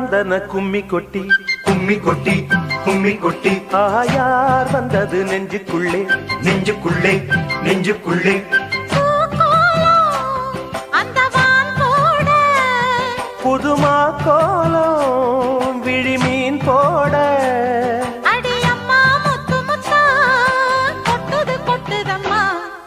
நந்தன கும்மி கொட்டி கும்மி கொட்டி கும்மி கொட்டி ஆயார் வந்தது நெஞ்சுக்குள்ளே நெஞ்சுக்குள்ளே நெஞ்சுக்குள்ளே புதுமா கோலம் விழிமீன் போட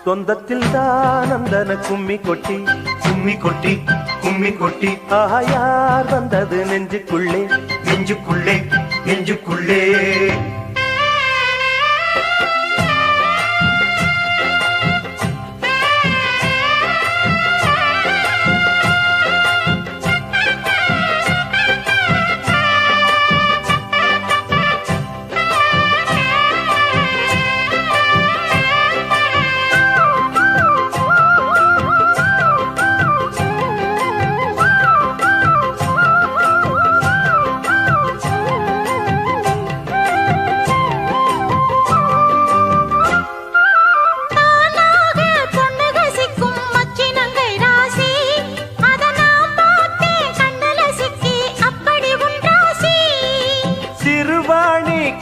சொந்தத்தில் தான் நந்தன கும்மி கொட்டி கும்மி கொட்டி கும்மி கொட்டி ஆயார் வந்தது நெஞ்சுக்குள்ளே நெஞ்சுக்குள்ளே நெஞ்சுக்குள்ளே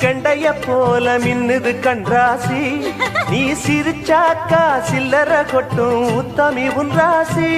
கண்டைய போல மின்னுது கண்ராசி நீ சிரிச்சாக்கா சில்லற கொட்டும் உத்தமி உன் ராசி